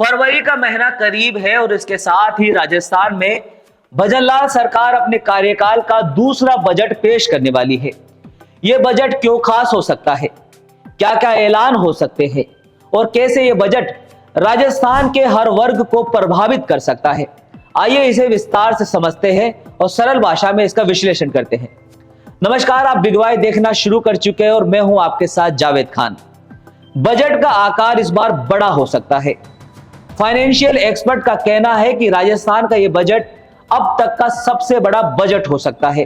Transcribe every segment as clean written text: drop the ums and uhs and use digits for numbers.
फरवरी का महीना करीब है और इसके साथ ही राजस्थान में भजनलाल सरकार अपने कार्यकाल का दूसरा बजट पेश करने वाली है। यह बजट क्यों खास हो सकता है, क्या क्या ऐलान हो सकते हैं और कैसे यह बजट राजस्थान के हर वर्ग को प्रभावित कर सकता है, आइए इसे विस्तार से समझते हैं और सरल भाषा में इसका विश्लेषण करते हैं। नमस्कार, आप बिग वाई देखना शुरू कर चुके हैं और मैं हूं आपके साथ जावेद खान। बजट का आकार इस बार बड़ा हो सकता है। फाइनेंशियल एक्सपर्ट का कहना है कि राजस्थान का यह बजट अब तक का सबसे बड़ा बजट हो सकता है।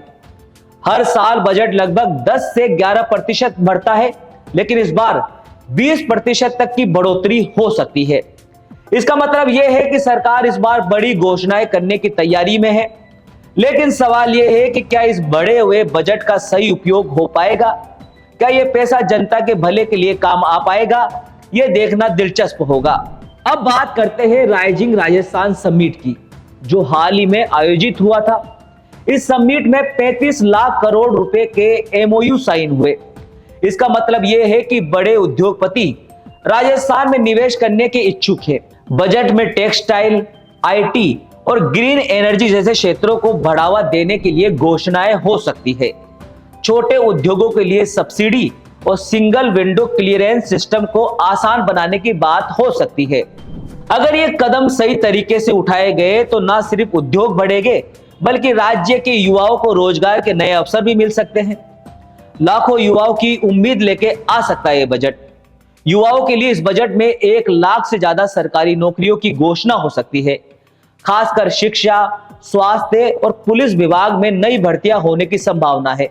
हर साल बजट लगभग 10 से 11% बढ़ता है, लेकिन इस बार 20% तक की बढ़ोतरी हो सकती है। इसका मतलब यह है कि सरकार इस बार बड़ी घोषणाएं करने की तैयारी में है, लेकिन सवाल यह है कि क्या इस बढ़े हुए बजट का सही उपयोग हो पाएगा, क्या यह पैसा जनता के भले के लिए काम आ पाएगा, यह देखना दिलचस्प होगा। अब बात करते हैं राइजिंग राजस्थान समिट की, जो हाल ही में आयोजित हुआ था। इस समिट में 35 लाख करोड़ रुपए के एमओयू साइन हुए। इसका मतलब यह है कि बड़े उद्योगपति राजस्थान में निवेश करने के इच्छुक हैं। बजट में टेक्सटाइल, आईटी और ग्रीन एनर्जी जैसे क्षेत्रों को बढ़ावा देने के लिए घोषणाएं हो सकती है। छोटे उद्योगों के लिए सब्सिडी और सिंगल विंडो क्लियरेंस सिस्टम को आसान बनाने की बात हो सकती है। अगर ये कदम सही तरीके से उठाए गए तो न सिर्फ उद्योग बढ़ेंगे, बल्कि राज्य के युवाओं को रोजगार के नए अवसर भी मिल सकते हैं। लाखों युवाओं की उम्मीद लेके आ सकता है ये बजट। युवाओं के लिए इस बजट में 1 लाख से ज्यादा सरकारी नौकरियों की घोषणा हो सकती है। खासकर शिक्षा, स्वास्थ्य और पुलिस विभाग में नई भर्तियां होने की संभावना है।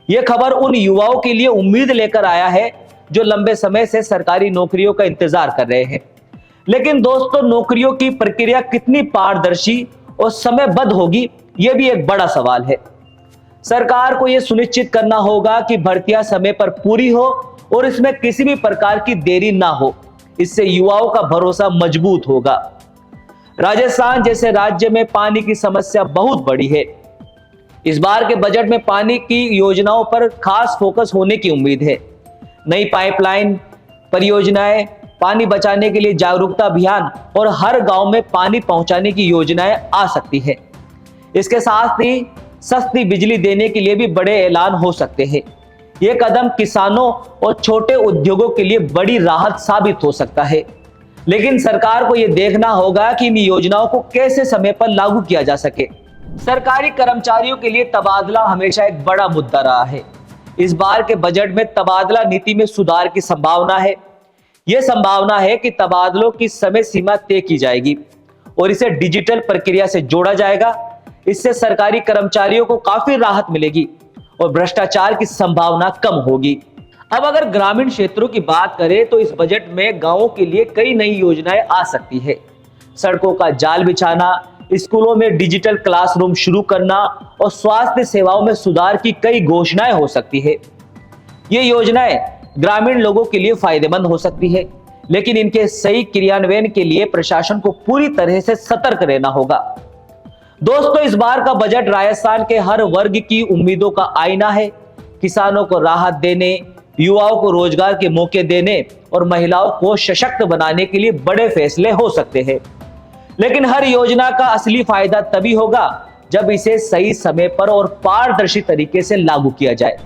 यह खबर उन युवाओं के लिए उम्मीद लेकर आया है जो लंबे समय से सरकारी नौकरियों का इंतजार कर रहे हैं। लेकिन दोस्तों, नौकरियों की प्रक्रिया कितनी पारदर्शी और समयबद्ध होगी, यह भी एक बड़ा सवाल है। सरकार को यह सुनिश्चित करना होगा कि भर्तियां समय पर पूरी हो और इसमें किसी भी प्रकार की देरी ना हो। इससे युवाओं का भरोसा मजबूत होगा। राजस्थान जैसे राज्य में पानी की समस्या बहुत बड़ी है। इस बार के बजट में पानी की योजनाओं पर खास फोकस होने की उम्मीद है। नई पाइपलाइन परियोजनाएं, पानी बचाने के लिए जागरूकता अभियान और हर गांव में पानी पहुंचाने की योजनाएं आ सकती है। इसके साथ ही सस्ती बिजली देने के लिए भी बड़े ऐलान हो सकते हैं। यह कदम किसानों और छोटे उद्योगों के लिए बड़ी राहत साबित हो सकता है। लेकिन सरकार को यह देखना होगा कि इन योजनाओं को कैसे समय पर लागू किया जा सके। सरकारी कर्मचारियों के लिए तबादला हमेशा एक बड़ा मुद्दा रहा है। इस बार के बजट में तबादला नीति में सुधार की संभावना है। यह संभावना है कि तबादलों की समय सीमा तय की जाएगी और इसे डिजिटल प्रक्रिया से जोड़ा जाएगा। इससे सरकारी कर्मचारियों को काफी राहत मिलेगी और भ्रष्टाचार की संभावना कम होगी। अब अगर ग्रामीण क्षेत्रों की बात करें तो इस बजट में गांवों के लिए कई नई योजनाएं आ सकती है। सड़कों का जाल बिछाना, स्कूलों में डिजिटल क्लासरूम शुरू करना और स्वास्थ्य सेवाओं में सुधार की कई घोषणाएं हो सकती है। ये योजनाएं ग्रामीण लोगों के लिए फायदेमंद हो सकती है, लेकिन इनके सही क्रियान्वयन के लिए प्रशासन को पूरी तरह से सतर्क रहना होगा। दोस्तों, इस बार का बजट राजस्थान के हर वर्ग की उम्मीदों का आईना है। किसानों को राहत देने, युवाओं को रोजगार के मौके देने और महिलाओं को सशक्त बनाने के लिए बड़े फैसले हो सकते हैं। लेकिन हर योजना का असली फायदा तभी होगा जब इसे सही समय पर और पारदर्शी तरीके से लागू किया जाए।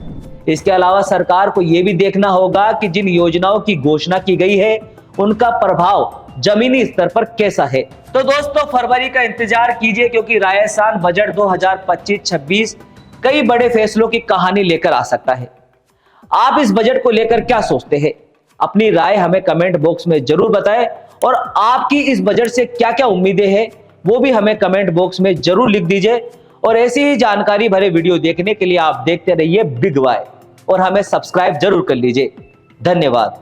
इसके अलावा सरकार को यह भी देखना होगा कि जिन योजनाओं की घोषणा की गई है उनका प्रभाव जमीनी स्तर पर कैसा है। तो दोस्तों, फरवरी का इंतजार कीजिए, क्योंकि राजस्थान बजट 2025-26 कई बड़े फैसलों की कहानी लेकर आ सकता है। आप इस बजट को लेकर क्या सोचते हैं? अपनी राय हमें कमेंट बॉक्स में जरूर बताएं और आपकी इस बजट से क्या क्या उम्मीदें हैं वो भी हमें कमेंट बॉक्स में जरूर लिख दीजिए। और ऐसी ही जानकारी भरे वीडियो देखने के लिए आप देखते रहिए बिग वाई और हमें सब्सक्राइब जरूर कर लीजिए। धन्यवाद।